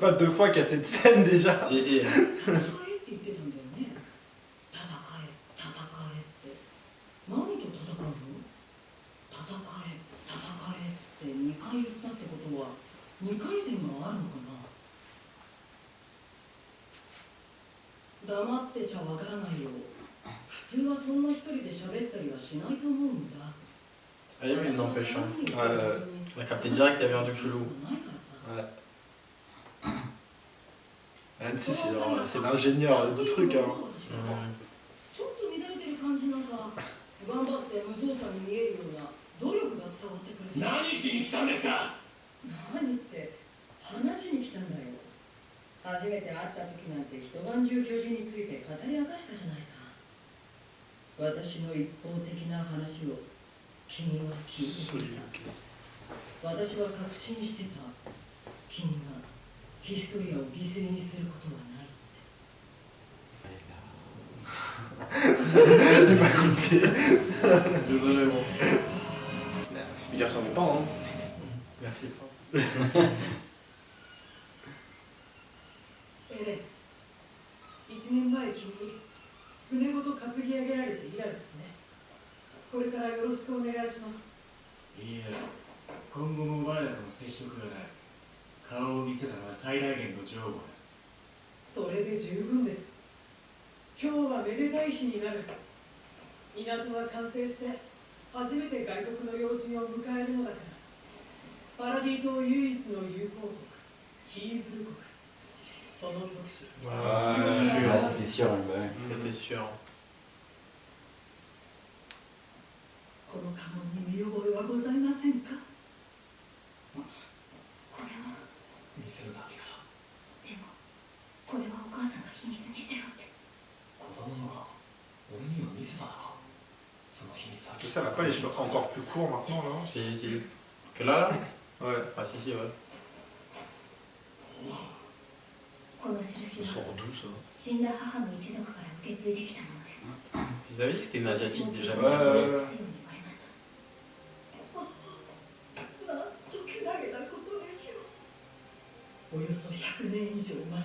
pas 2 fois qu'il y a cette scène déjà. Si, si. Ah, lui, il n'empêche. Hein. On a capté direct qu'il y avait un truc chelou. Ouais. Annecy, c'est l'ingénieur du truc. Hein. Il m'a coupé. Désolé, bon. Il y ressemble pas, hein. Merci. 1年前君船ごと担ぎ上げられて以来ですね。これからよろしくお願いします。いいや、今後もお前らとの接触がない。顔を見せたのは最大限の情報だ。それで十分です。今日はめでたい日になる。港は完成して初めて外国の要人を迎えるのだから。パラディ島唯一の友好国、ヒーズル国。その特殊。C'était sûr, ouais. C'était sûr. この家紋に見覚えはございませんか？これは見せるためかさ。でもこれはお母さんが秘密にしてろって。子供のが俺には見せただろ。その秘密は。Ça n'a pas les cheveux encore plus courts maintenant là? Si, si. Que là, là? Ouais. Ah, si, si, ouais. この印は sort d'où ça? 死んだ母の一族から受け継いできたものです。 Vous avez dit que c'était une asiatique déjà? Ouais. なんとけなげなことでしょう。およそ100年以上前、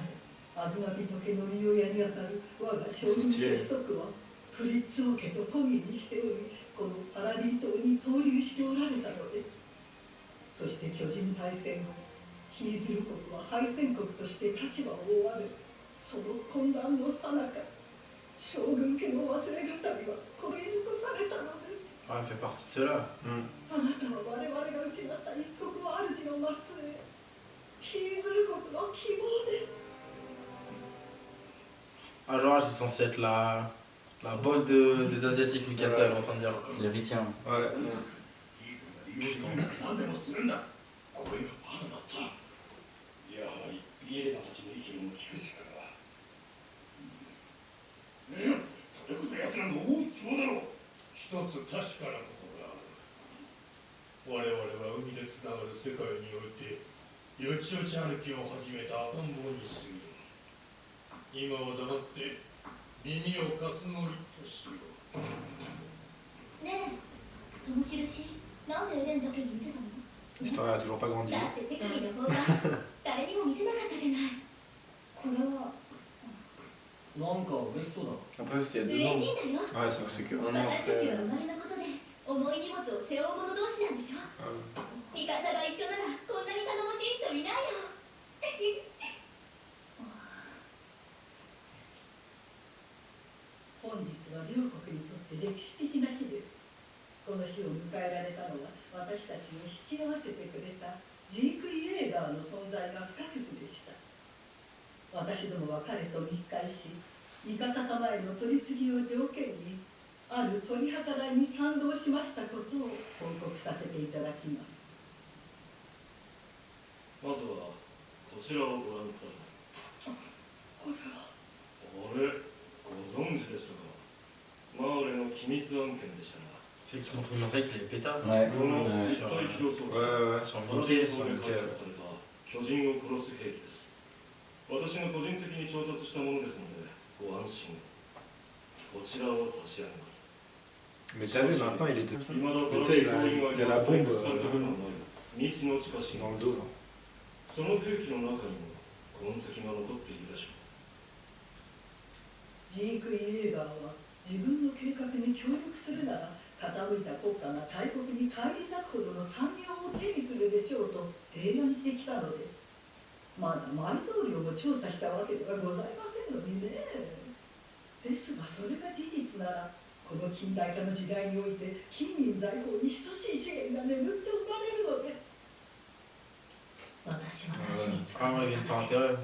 アズマビト家の利用屋にあたる我が将軍結束はフリッツ王家と都議にしており、このパラディ島に投留しておられたのです。そして巨人大戦後、ヒーズル国は敗戦国として立場を追われ、その混乱の最中、将軍家の忘れがたみはこれにとされたのです。Ah, elle fait partie de ceux-là. あなたは我々が失った一国の主の末裔、ヒーズル国の希望です。 Ah, genre, c'est censé être la boss des Asiatiques, Mikasa, elle est en train de dire. C'est l'héritier. Ouais. 何でもするんだ。これがバナだった。やはりビエレナたちの意見を聞くしか。いや、それこそ奴らの大い都合だろう。一つ確かなことがある。我々は海でつながる世界においてよちよち歩きを始めた赤ん坊に過ぎる。今は黙って耳を貸すのりとしよう。ねえ、その印、なんでエレンだけに見せたの？ L'histoire a toujours pas grandi. だって手首の方が誰にも見せなかったじゃない。これはさ、なんか嬉しそうだ。 Après, c'était il y a 嬉 2 ans. しいんだよ。 Ouais, c'est que. 私たちは生まれのことで重い荷物を背負う者同士なんでしょ。ミカサが一緒ならこんなに頼もしい人いないよ。本日は両国にとって歴史的な日です。この日を迎えられたのは私たちを引き合わせてくれたジーク・イエーガーの存在が不可欠でした。私どもは彼と密会し、ミカサ様への取り次ぎを条件にある取り計らいに賛同しましたことを報告させていただきます。まずはこちらをご覧ください。これはあれ、ご存知でしたか。マーレの機密案件でしたが。 C'est qui montre une mosaïque, il est pétard. Ouais. Sur Mickey, sur Mickey. 巨人を殺す兵器です。私が個人的に調達したものですのでご安心を。こちらを差し上げます。 Mais t'as vu, maintenant il est de. Mais tu sais, il y a la bombe dans le dos. その兵器の中にも痕跡が残っているでしょジーク・イエーガーは自分の計画に協力するなら傾いた国家が大国に返り咲くほどの産業を手にするでしょうと提案してきたのです。まだ埋蔵量も調査したわけではございませんのにね。ですがそれが事実ならこの近代化の時代において金銀財宝に等しい資源が眠って生まれるのです。私は出しに使 Ah う ouais, il た vient め par intérêt.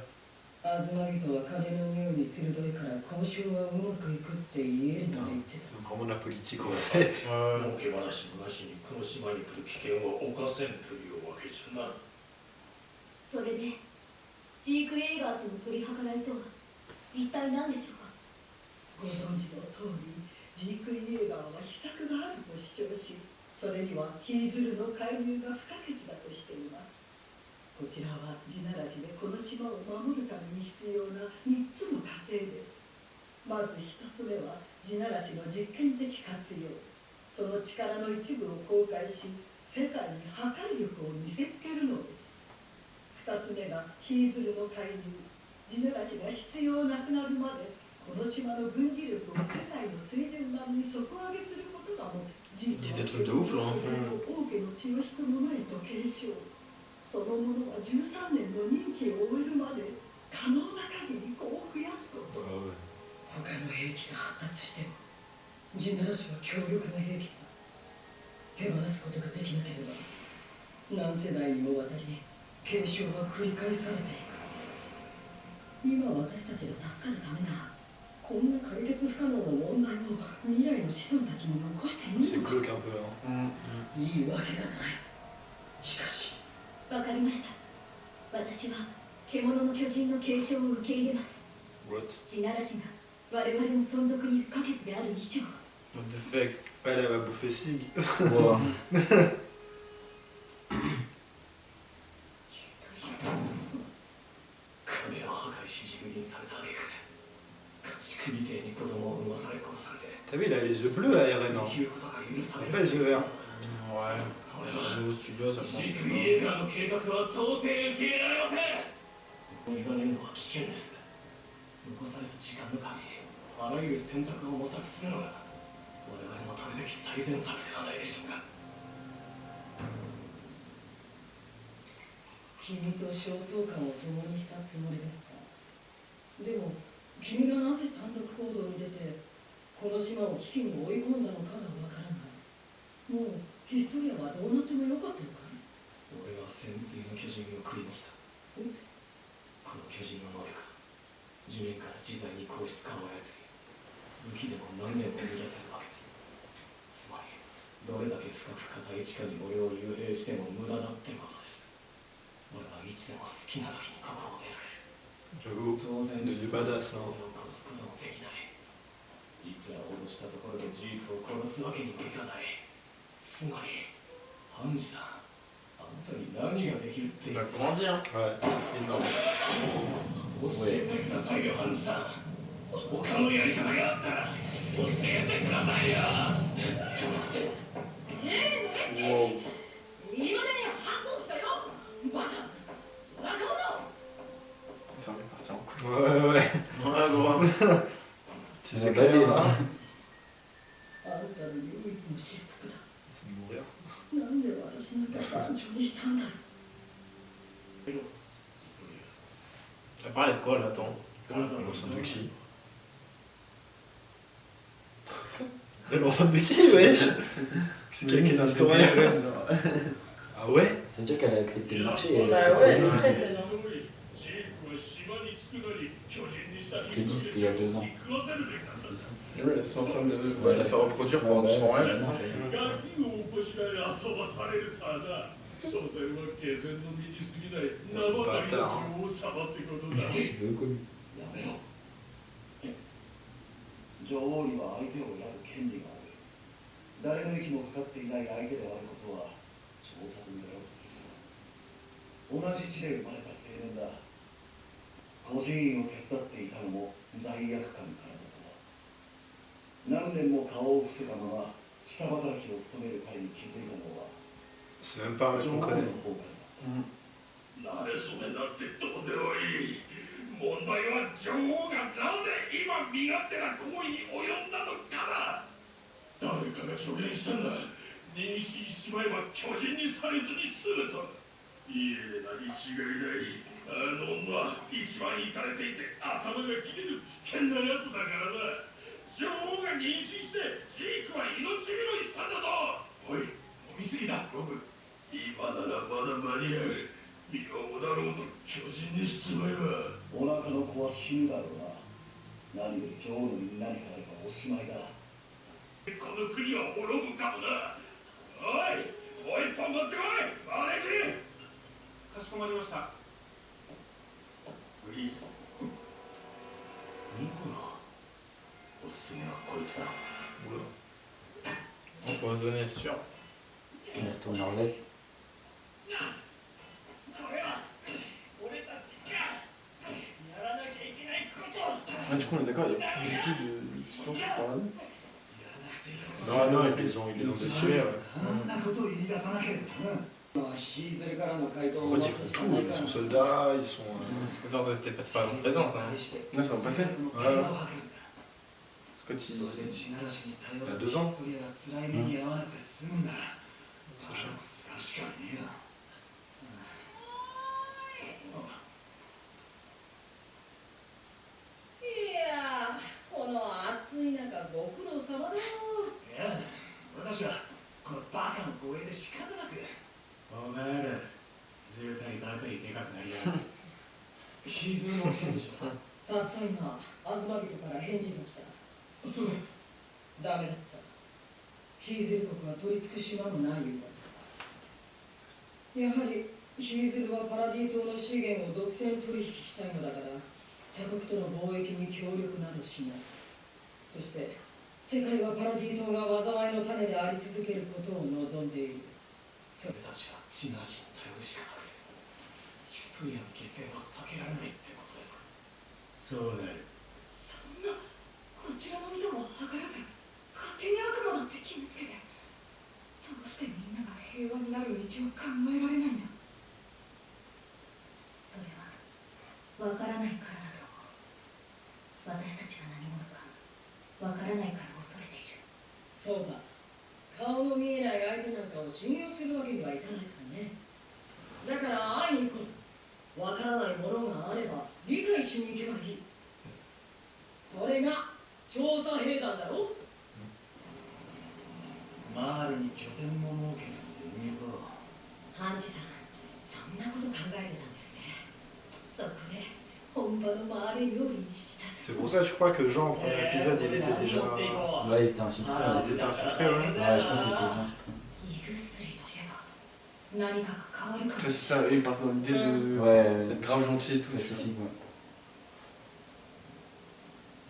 アズマビトは金の匂いに鋭いから交渉はうまくいくって言えると言ってた。 Vraiment de la politique en fait. はい。儲け話もなしにこの島に来る危険を冒せんというわけじゃな。それでジーク・エーガーとの取り計らいとは一体何でしょうか。ご存知の通り、ジーク・イエーガーは秘策があると主張し、それにはヒーズルの介入が不可欠だとしています。こちらは地ならしでこの島を守るために必要な3つの過程です。まず1つ目は地ならしの実験的活用。その力の一部を公開し、世界に破壊力を見せつけるのです。2つ目がヒーズルの介入。地ならしが必要なくなるまでこの島の軍事力を世界の水準並みに底上げすることがもジークの王家の血を引く者へと継承。その者は13年の任期を終えるまで可能な限り子を増やすこと。他の兵器が発達してもジナラシは強力な兵器だ。手放すことができなければ何世代にもわたり継承は繰り返されていく。今私たちが助かるためならこんな解決不可能な問題を未来の子孫たちに残していい C'est のか。 glauque un peu. Hein. いいわけがない。しかしわかりました。私は獣の巨人の継承を受け入れます。 What? 地ならしが我々の存続に不可欠である以上。 What the fuck. Elle, elle va bouffer Sig. Wow. ヒストリア。壁を破壊し蹂躙された挙句家畜みてえに子供を産まされ殺されて T'as vu, il a les yeux bleus à Eren. 生きることが許され Pas les yeux verts. Ouais. Au studio, ça ジ pense ーク・que イエーガーの計画は到底受け入れられません。委ねるのは危険です。残された時間の限りあらゆる選択を模索するのが我々の取るべき最善策ではないでしょうか。君と焦燥感を共にしたつもりだった。でも君がなぜ単独行動に出てこの島を危機に追い込んだのかがわからない。もうヒストリアはどうなってもよかったのかい。俺は潜水の巨人を食いました。この巨人の能力、地面から自在に硬質化を操り武器でも何でも生み出せるわけです。つまりどれだけ深く硬い地下に俺を幽閉しても無駄だってことです。俺はいつでも好きな時にここを出られる。 J'avoue, 当然 des badass. 俺 Hein. を殺すこともできない。いくら脅したところでジークを殺すわけにもいかない。つまりハンジさん、あんたに何ができるってい il う va んですか。 grandir. Ouais, énorme. 教えてくださいよ、ハンジさん。他のやり方があったら教えてくださいよ。Wow. 今でに反抗したよ。バカ若者。 Ça va partir en couille. Ouais, ouais. Ouais, gros. C'est C'est clair. badé, là. あんたの唯一の失策だ。 C'est mourir. なんで私なんか団長にしたんだろう。 Elle parlait de quoi là, attends? L'ensemble de qui? De l'ensemble de qui, wesh? C'est quel historien? Ah ouais? Ça veut dire qu'elle a accepté le marché. Elle Bah a ouais, elle est prête alors. Je l'ai dit, c'était il y a 2 ans. Ouais, ils sont en train de la faire reproduire pour Ouais, son ouais, rêve. c'est ça. ガキを起こしられ遊ばされるただ。所詮は下船の身に過ぎない生狩りの女王様ってことだ。 Je veux connu. やめろ。女王には相手を選ぶ権利がある。誰の息もかかっていない相手であることは調査済みだろう。同じ地で生まれた青年だ。孤児院を手伝っていたのも罪悪感からだとは。何年も顔を伏せたまま下働きを務める彼に気づいたのは C'est même pas un mec 女王 qu'on の connaît. 方からだった。慣れ初めなんてどうでもいい。問題は女王がなぜ今身勝手な行為に及んだのかだ。誰かが助言したんだ。妊娠しちまえば巨人にされずに済むと。いえ何違いない。あの女は一番イかれていて頭が切れる危険なやつだからな。女王が妊娠してジークは命拾いしたんだぞ。おい、飲みすぎだロブ。今ならまだ間に合う。身をもだろうと巨人にしちまえば。お腹の子は死ぬだろうな。何より女王の身に何かあればおしまいだ。この国は滅ぶかもな。おい、もう一本持ってこいマネージ。かしこまりました。いいぞ。ニコラ、おすすめはこいつだ。Empoisonné, sûr. Il retourne en veste. これは俺たちがやらなきゃいけないこと。 Ah, du coup, on est d'accord, il n'y a plus du tout de distance par là. Non, non, ils les ont décimés. Ouais. そんなことを言い出さなければな。 En fait, ils font tout. Ils sont soldats, ils sont. Attends, ça, c'était pas en présence. Hein. Là, c'est en passé. Ouais. Quand il... Il y a 2 ans. Sacha. いやー、この暑い中ご苦労様だよ。いや、私はこのバカの護衛で仕方なく。お前ら図体ばかりでかくなりやがる。傷も剣でしょ。たった今、東人から返事が来た。そうダメだった。ヒーゼル国は取り付く島もないようだ。やはりヒーゼルはパラディ島の資源を独占取引したいのだから他国との貿易に協力などしない。そして世界はパラディ島が災いの種であり続けることを望んでいる。それたちは地なしに頼るしかなくてヒストリアの犠牲は避けられないってことですか。そうなる。そんなこちらの身とも計らず勝手に悪魔だって決めつけてどうしてみんなが平和になる道を考えられないんだ。それはわからないからだと思う。私たちが何者かわからないから恐れている。そうだ。顔の見えない相手なんかを信用するわけにはいかないからね。だから会いに行こう。わからないものがあれば理解しに行けばいい。それが調査兵団だろ。周りに拠点も設ける戦略を。ハンジさん、そんなこと考えてたんですね。そこで本場の回れ料理にした。 C'est pour ça que je crois que Jean, au premier épisode, il était déjà. Ouais, ils étaient infiltrés. Ils étaient infiltrés, ouais. Ouais, je pense qu'ils étaient déjà infiltrés. 胃薬といえば何かが変わるかも。 C'est ça, il part dans l'idée de... Ouais, d'être grave gentil et tout. pacifique, ouais.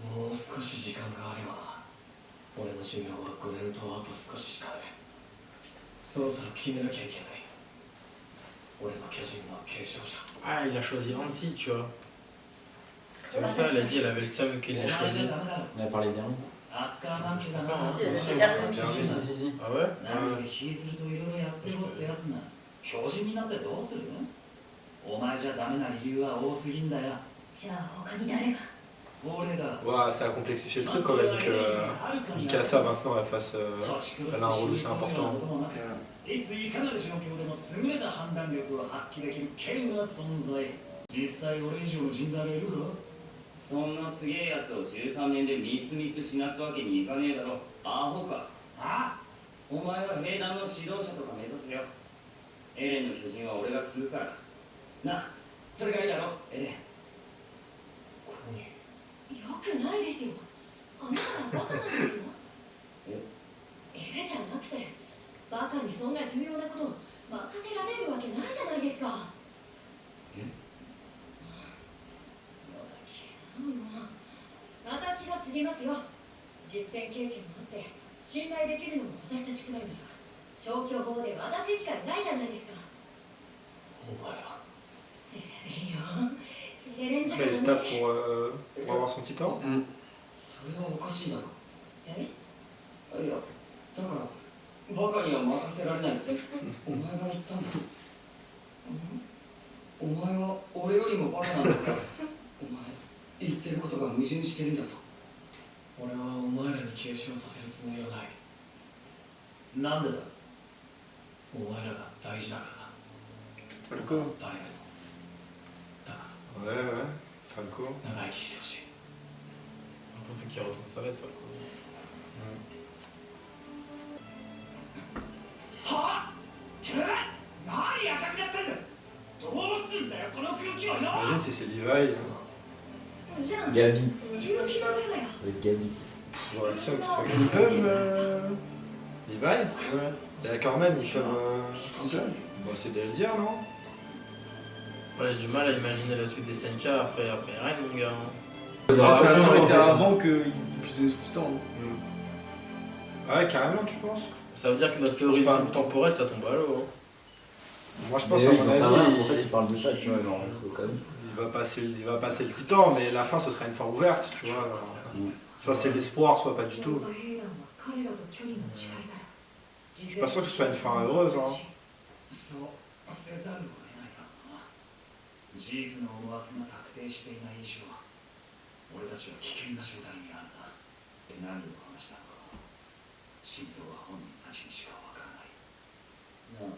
もう少し時間があれば俺の寿命は5年とあと少ししかない。そろそろ決めなきゃいけない。俺の巨人の継承者。 Ah, il a choisi Hansi, tu vois. C'est pour ça, elle a dit, elle avait le seum qu'il ait choisi. On a parlé dernier. アッカーマンキュだな。 Si, si. Ah ouais? 何よりヒーズルといろいろやってろってやつな。巨人になってどうする？お前じゃダメな理由は多すぎんだよ。じゃあ他に誰が？ 俺だ。 Ouais, ça a complexifié le truc quand même que Mikasa maintenant elle fasse. Elle a un rôle aussi important. いついかなる状況でも優れた判断力を発揮できる稀有な存在。実際俺以上の人材がいるか？そんなすげえやつを13年でミスミス死なすわけにいかねえだろ。アホか。ああ、お前は兵団の指導者とか目指せよ。エレンの巨人は俺が継ぐからな。それがいいだろエレン。ここによくないですよ。あなたはバカなんですよ。じゃなくてバカにそんな重要なことを任せられるわけないじゃないですか。私が継ぎますよ。実戦経験もあって信頼できるのも私たちくらいなら消去法で私しかいないじゃないですか。お前らセレレンよ。セレレンじゃ Mais な il い。 se tape pour avoir son titan. それはおかしいだろ。え？いや、だからバカには任せられないってお前が言ったんだ。お前は俺よりもバカなんだからお前言ってることが矛盾してるんだぞ。俺はお前らに継承させるつもりはない。なんでだ。お前らが大事だからだ。 Falco. 誰よりも。だか Ouais, ouais, Falco. ら長生きしてほしい。 Faut qu'il retourne sa veste, quoi. はぁ、てめえ何赤くなってんだ。どうすんだよこの空気はよ。 Imagine si c'est Levi. じゃあ Gabi. 勇気のせだよ Avec Gabi. J'aurais le seum que ce soit Ils peuvent. Levi. Ouais. Et la Corman, ils peuvent. Ils peuvent. Bah, c'est DLDR, non? Moi j'ai du mal à imaginer la suite des SNK après Eren, mon gars. Ça Ah, aurait été en fait. avant qu'il puisse donner son titan. Ouais, carrément, tu penses? Ça veut dire que notre théorie Je sais pas. de coupe temporelle ça tombe à l'eau. Hein. Moi, je pense Mais à eux, mon ils en savent rien, avis, c'est pour ça qu'ils parlent de ça, tu vois, genre, c'est quand même. il va passer le titan, mais la fin, ce sera une fin ouverte, tu vois. Soit c'est l'espoir, soit pas du tout. 調査兵団は彼らと距離の近いから Je suis pas sûr que ce soit une fin heureuse, hein. そうせざるを得ないだろうな。ジークの思惑が確定していない以上、俺たちは危険な状態にあるな。って何を話したのか、真相は本人たちにしかわからない。なあ、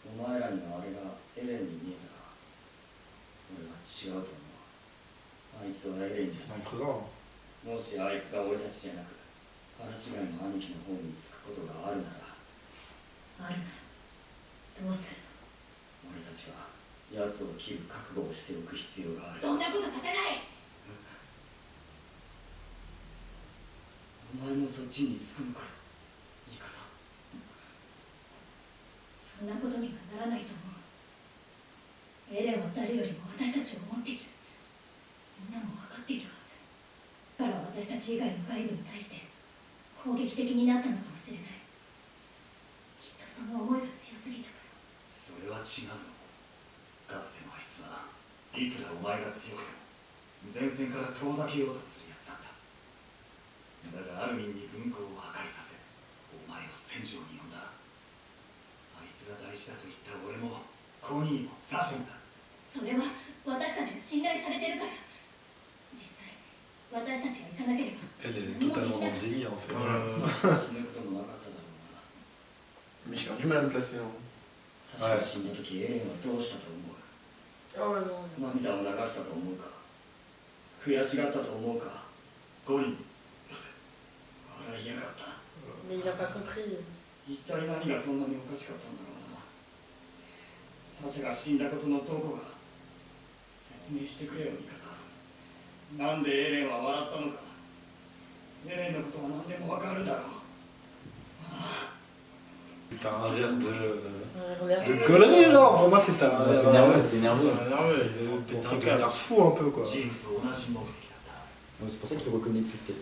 お前らにはあれがエレンに見えたか。俺は違うと思う。あいつはエレンじゃない。 C'est creusant. もしあいつが俺たちじゃなく腹違いの兄貴の方につくことがあるなら、あるならどうする俺たちは奴を切る覚悟をしておく必要がある。そんなことさせないお前もそっちにつくのかよ、いいかさ。そんなことにはならないと思うエレンは誰よりも私たちを思っているみんなも分かっているはずだから私たち以外の外部に対して攻撃的になったのかもしれないきっとその思いが強すぎたからそれは違うぞ。かつてのあいつはいくらお前が強くても前線から遠ざけようとするやつなんだ。だがアルミンに軍港を破壊させお前を戦場に呼んだ。あいつが大事だと言った俺もコニーもサションだ。それは私たちが信頼されてるから実際私たちが行かなければ Elle est totalement dans le délire, en fait. 死ぬこともなかっただろうな。 Mais j'ai du mal à me placer. Hein. サシが死んだ時エレンはどうしたと思う。 Oh non. 涙を流したと思うか。悔しがったと思うか。コニー、よせ。俺は嫌がった。 Mais il a pas compris. 一体何がそんなにおかしかったんだろうな。サシャが死んだことのどこが。説明してくれよ、ミカさん。なんでエレンは笑ったのか。エレンのことは何でもわかるだろう。 T'as un rire de. Regarde. De conneries, genre. Pour moi, c'était un Ouais, rire. c'est nerveux, c'était nerveux. Nerveux. T'es en train de devenir fou un peu, quoi. ジークと同じ目的だった。 Donc, c'est pour ça qu'il reconnaît plus peut-être.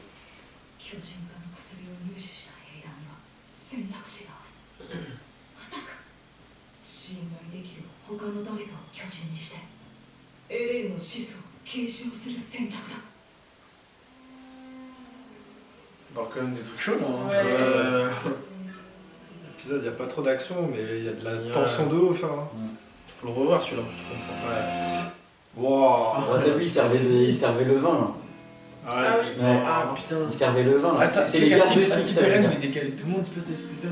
巨人化の薬を入手した兵団には選択肢があるまさか信頼できる他の誰かを巨人にしてエレンの子孫を継承する選択だ Il parle quand même des trucs chauds là. Hein. Ouais. L'épisode, il n'y a pas trop d'action, mais il y a de la Ouais. tension de ouf. Hein. Faut le revoir celui-là pour tout comprendre. Ouais. Wow. Ouais, t'as vu, il servait le vin là. Ah oui. Ouais. Ah putain. Il servait le vin là. Attends, C'est les gardes de scie qui ça savent. il est décalé. Tout le monde peut se ça.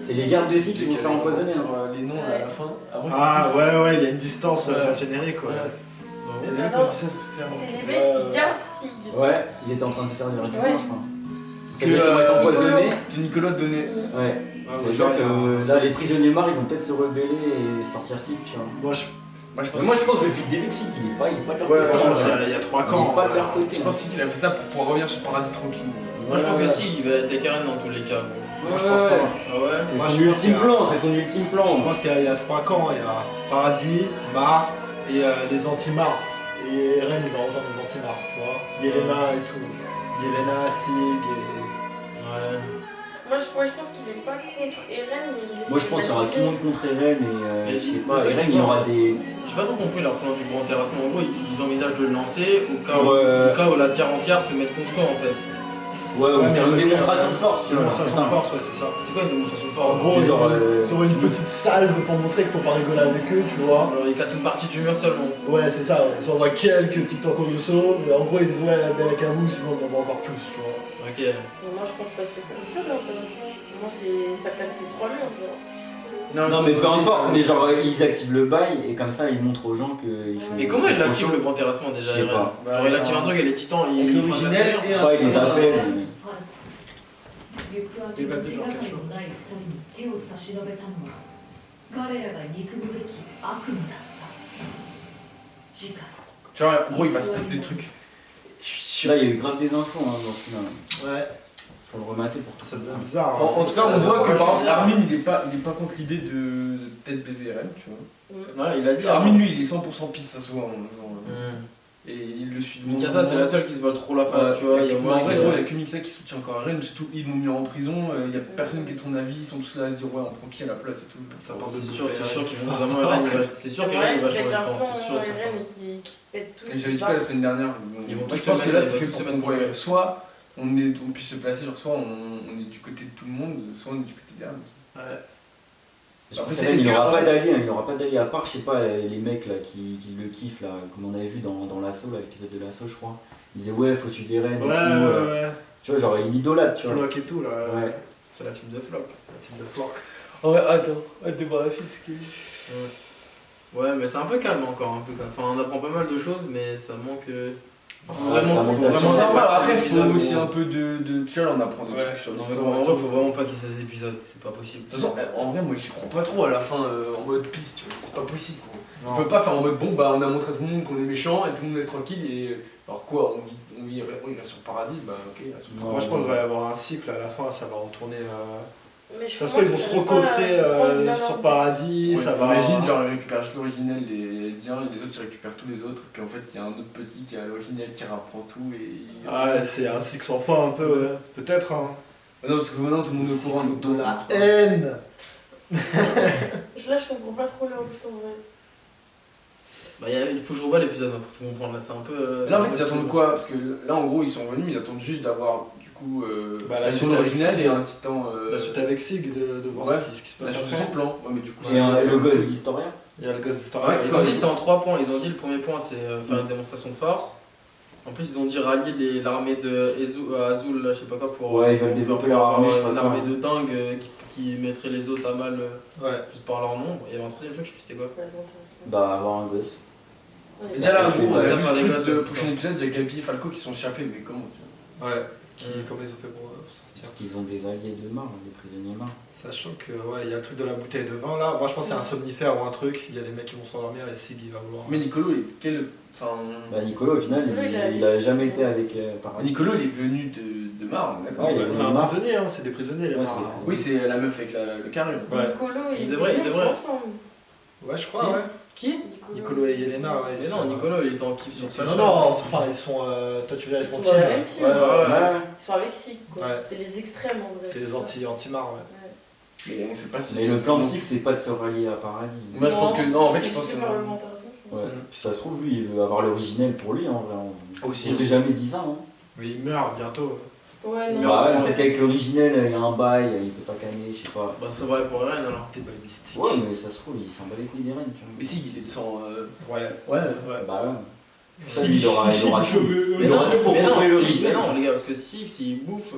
C'est les gardes de scie qui vont se faire empoisonner. Sur Hein. les noms à la fin. Avant, Ah c'était- ouais, il y a une distance Ouais. dans le générique, ouais. Il y a Donc, des mecs qui ont dit ça sur Twitter. C'est les mecs qui gardent Sig. Ouais, ils étaient en train de se servir du vin, Ouais. je crois. Que, C'est-à-dire qu'ils vont être empoisonnés. De Nicolas donné. Ouais. Ouais, C'est genre, sûr que là, les prisonniers morts, ils vont peut-être se rebeller et sortir Sig, tu vois. Moi, je Bah, je Mais moi, je pense depuis le début que Sig, il est pas de leur Ouais, côté. je pense qu'il y a 3 Il camps. est pas de leur côté. Je pense qu'il a fait ça pour pouvoir revenir sur Paradis tranquille. moi je pense que si, il va être Karen dans tous les cas. Bon. Moi, je pense pas. Ah ouais. C'est Moi, son je pense qu'il ultime y a- plan, c'est son ultime Je plan. pense qu'il y a 3 camps. Il y a Paradis, Mar et les anti-Mar. Et Eren, il va rejoindre les anti-Mar, tu vois. Yelena et tout. Yelena, Sig et. Ouais. Moi, je pense qu'il est pas contre Eren, mais il essaie Moi, je de pense qu'il y aura tout le monde contre Eren et Mais je sais le pas, truc, c'est Eren, il y quoi aura des. J'ai pas trop compris leur plan du grand terrassement. En gros, ils envisagent de le lancer au cas, Sur, au cas où la terre entière se met contre eux en fait. Ouais, ou mais faire une on va démonstration de force, tu Une vois. démonstration de force, ouais, c'est ça. C'est quoi une démonstration de En force? gros, C'est genre, ils auraient une petite salve pour montrer qu'il faut pas rigoler avec eux, tu vois. Alors, ils cassent une partie du mur seulement. Ouais, c'est ça, ils envoient quelques petits Tokuruso, mais en gros, ils disent ouais, belle à vous, sinon on en voit encore plus, tu vois. Ok. Mais moi, je pense pas que c'est comme ça l'intéressant. Moi, ça casse les 3 murs, genre. Non, mais peu importe, mais genre ils activent le bail et comme ça ils montrent aux gens qu'ils sont. Mais comment il active le grand terrassement déjà? Je sais pas. Genre il active un truc et les titans Avec ils font un l'originel master. et un. Ouais, ils les appellent. mais- 行く当ての手がかりのない二人に手を差し伸べたのは彼らが憎むべき悪夢だった次回 Tu vois, en gros, il va se passer des trucs. Je suis sûr. Là il y a eu grave des infos hein, dans ce film. Ouais, Faut le remater pour ça ça. devient bizarre. hein. En tout cas, on voit que Ouais, par exemple, c'est Armin il est pas contre l'idée de peut-être baiser Eren, tu vois. Ouais, il a dit. Armin lui il est 100% pisse, ça se voit en faisant. Hmm. Et il le suit. Mikasa c'est la seule qui se voit trop la face, Ouais, tu vois. Il y a mais moins en vrai, que- gros, il y a que Mikasa qui soutient encore Eren, surtout ils l'ont mis en prison, il y a personne qui est de son avis, ils sont tous là à se dire ouais, on prend qui à la place et tout. Ça parle de C'est bouffer sûr Eren. qu'ils vont vraiment Eren, c'est sûr qu'Eren il va changer de camp, c'est sûr. c'est Eren certain. et qui pète tout. Et j'avais dit quoi la semaine dernière Ils vont moi, tous je pense se que là mettre- c'est ils fait vont tous pour se mettre qu'on voit contre soit on puisse se placer, genre soit on est du côté de tout le monde, soit on est du côté d'Eren. Ouais. Je pense Après, que il n'y aura est-ce que- pas d'alliés, il n'y aura pas d'alliés à part, je sais pas, les mecs là qui le kiffent là, comme on avait vu dans l'assaut, l'épisode de l'assaut je crois. Ils disaient ouais faut suivre Eren et Ouais, tout. ouais. Tu vois genre il idolâtre tu vois. Flock et tout, là. Ouais. C'est la team de Flock. La team de Flock. Ouais, attends, hâte de voir la fille ce qu'il Ouais, mais c'est un peu calme encore, un peu calme. Enfin, on apprend pas mal de choses, mais ça manque. ça Vraiment, manque faut de- vraiment ça pas manque- Après, il ces faut épisodes aussi où- un peu de. Tu vois, là, on apprend des Ouais. trucs sur Non, mais l'histoire. bon, en et vrai, tout. faut vraiment pas qu'il y ait ces épisodes, c'est pas possible. De toute façon, en vrai, moi, j'y crois pas trop à la fin en mode piste, tu vois. C'est pas possible, quoi. On Non. peut pas faire en mode bon, bah, on a montré à tout le monde qu'on est méchant et tout le monde est tranquille et. Alors quoi, on va sur le paradis, bah, ok, il reste sur le Moi, je pense qu'il va y avoir un cycle à la fin, ça va retourner. Mais Ça se trouve, ils vont se recoffrer sur Paradis, ça va. Imagine, genre, il récupère juste l'originel et Dien, et les autres, ils récupèrent tous les autres, puis en fait, il y a un autre petit qui a l'originel qui rapprend tout et. Ah, c'est un cycle sans fin un peu, ouais. Peut-être, hein. Ah non, parce que maintenant, tout le monde est au courant. donc De dans- la haine. Là, je comprends pas trop leur but en vrai. Bah, il faut que je revoie l'épisode hein, pour tout comprendre. Là, c'est un peu. Là, en fait, ils attendent quoi? Parce que là, en gros, ils sont venus, ils attendent juste d'avoir du coup Bah, la la suite suite avec originale Sig. et un titan. La suite avec Sig, de voir Ouais. ce qui se la passe suite de après. son plan. Ouais, mais du coup, Et le gosse d'historien. Il y a le gosse Star Ouais, Wars. c'est Ils ont dit c'était en 3 points. Ils ont dit le premier point c'est faire une démonstration de force. En plus, ils ont dit rallier l'armée de Azul, là, je sais pas quoi, pour. Ouais, ils veulent pour développer faire leur armée, je sais pas une quoi. armée de dingue qui mettrait les autres à mal Ouais. juste par leur nombre. Il y avait un troisième truc, je sais plus c'était quoi. Bah avoir un gosse. Et déjà là, Ouais, bon, on a ça vu faire des le gosses, truc, le c'est prochain épisode, il y a Gabi et Falco qui sont échappés, mais comment tu vois? Ouais. Comment ils ont fait pour sortir. Parce qu'ils ont des alliés de marre, des prisonniers marre. Sachant que, ouais, il y a le truc de la bouteille de vin là. Moi, je pense que c'est un somnifère ou un truc. Il y a des mecs qui vont s'endormir et Sig il va vouloir. Mais Nicolo, il est quel. Enfin. Bah Nicolo au final Nicolo, il a jamais été avec Paradis. Nicolo, il est venu de Marne, d'accord? Ouais, il est Ouais, c'est un marre. prisonnier, hein. C'est des prisonniers les Ouais, marins. c'est des- Oui, c'est la meuf avec le carré. Ouais. Nicolo et Il devrait- Yelena, ils sont ensemble. Ouais, je crois, Qui ouais. Qui Nicolo et Yelena, ouais. Mais ils non, sont, Nicolo il était en kiff sur ça. Non, non, enfin, ils sont. Toi, tu viens, ils Ils font sont team. dans la même team. Ouais, Ouais, ouais. ouais. Ils sont avec Sig, quoi. Ouais. C'est les extrêmes en vrai. C'est les ça. anti-marres, ouais. Mais on sait pas si. Mais le plan de Six c'est pas de se rallier à Paradis. Moi, je pense que. Non, en fait, c'est je pense que. juste par l'augmentation, je pense. Ouais. Puis ça se trouve lui il veut avoir l'originel pour lui en vrai. Aussi. On s'est jamais dit ça hein. Mais il meurt bientôt. Ouais, Mais non. Bah ouais, ouais. peut-être qu'avec l'originel il y a un bail, il peut pas canner, je sais pas. Bah, c'est vrai pour Eren alors. T'es pas mystique. Ouais mais ça se trouve il s'en bat les couilles des reines tu vois. Mais si, il est de sang. Ouais. Ouais. Ouais. Bah ouais. Ça lui il aura tout. Mais Il non, aura tout pour mais non, contrôler si, l'original. mais non, les gars, parce que s'il bouffe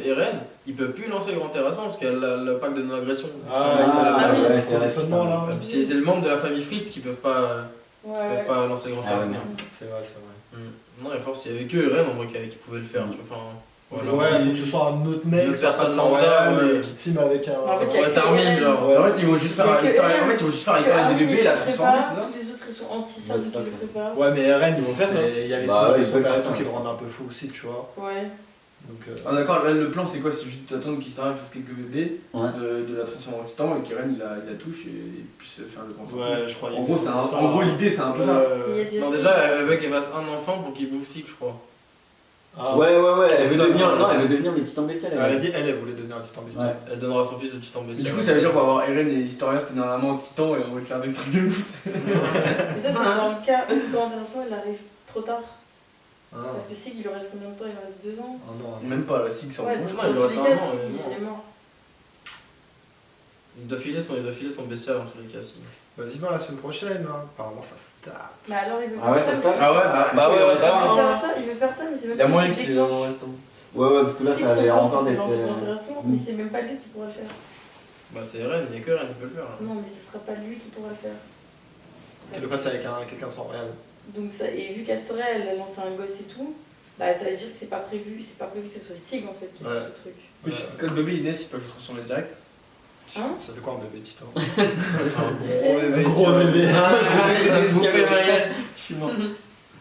Eren, il peut plus lancer le grand terrassement parce qu'il y a le pacte de non-agression. ouais, c'est conditionnement là. C'est le membre de la famille Fritz qui peuvent pas, Ouais. lancer le grand Ah ouais, terrassement. C'est vrai, c'est vrai. Non, et force, il y avait que Eren en vrai qui pouvait le faire. Tu vois, enfin, voilà. Ouais, faut que ce soit un autre mec, Une soit pas personne de sang lambda, royal, ouais. qui team avec un. En fait, Ça pourrait être Armin, genre. Ouais. En fait, ils vont juste faire Il y a que l'histoire. Eren. En fait, ils vont juste faire Parce que l'histoire des Armin, bébés et il la le transformer, prépare, c'est ça? tous les autres ils sont anti-ça, Ouais, donc ça, ils le quoi. préparent. Ouais, mais Eren, ils vont faire, faire. Il y a les Bah sons ouais, de ils son peuvent faire perso ça. qui le rendent un peu fou aussi, tu vois. Ouais. Donc. Ah d'accord, là le plan c'est quoi? C'est juste d'attendre qu'Historien fasse quelques bébés, Ouais. de la transformer en titan et qu'Eren il la touche et puisse faire le grand tour. Ouais, je crois. En gros, en gros l'idée c'est un peu ça. Il y a déjà Non, Sig. déjà, avec elle passe un enfant pour qu'il bouffe Sig, je crois. Ouais, elle veut Ça, devenir. ouais. Non, elle veut devenir les titans bestiales. Elle a dit, elle voulait devenir un titan bestial. Ouais. Elle donnera son fils au titan Mais bestial. du coup ça veut dire qu'on va avoir Eren et Historia se tenir la main en titan et on va te faire des trucs de ouf. Mais ça, c'est dans le cas où le grand intéressement il arrive trop tard. Ah, Parce que Sig, il lui reste combien de temps? Il lui reste 2 ans. ah non. Même pas, la Sig, c'est en Ouais, bon donc chemin. il dans lui tous les reste un cas, an, Sig, il est il est mort. Il doit filer son bestial dans tous les cas. Si. Bah, dis-moi la semaine prochaine, hein. Apparemment ça se tape. Mais alors, il veut Ah ouais, faire ça se ça. tape. Ah ouais, Bah ouais, ouais, Il ça veut va. faire ça, il veut faire ça, mais c'est même Il y a pas moyen lui qu'il qui est déclenche. en restant. Ouais, ouais, parce que là, Si, ça son avait plan, encore c'est de d'être. lancer l'intéressement, mais c'est même pas lui qui pourra le faire. Bah c'est Ren, il n'y a que Ren qui peut le faire. Hein. Non, mais ce sera pas lui qui pourra le faire. Qu'il le fasse avec quelqu'un sans rien. Donc ça, et vu qu'Astoria elle a lancé un gosse et tout, bah ça veut dire que c'est pas prévu que ce soit Sig en fait qui Ouais. fait ce truc. Oui, quand le bébé il naît, il peut le transformer direct. Hein? Ça fait quoi un bébé titan? Ça fait un gros bébé. Un gros bébé. Ah, il va bouffer ma gueule. Je suis mort.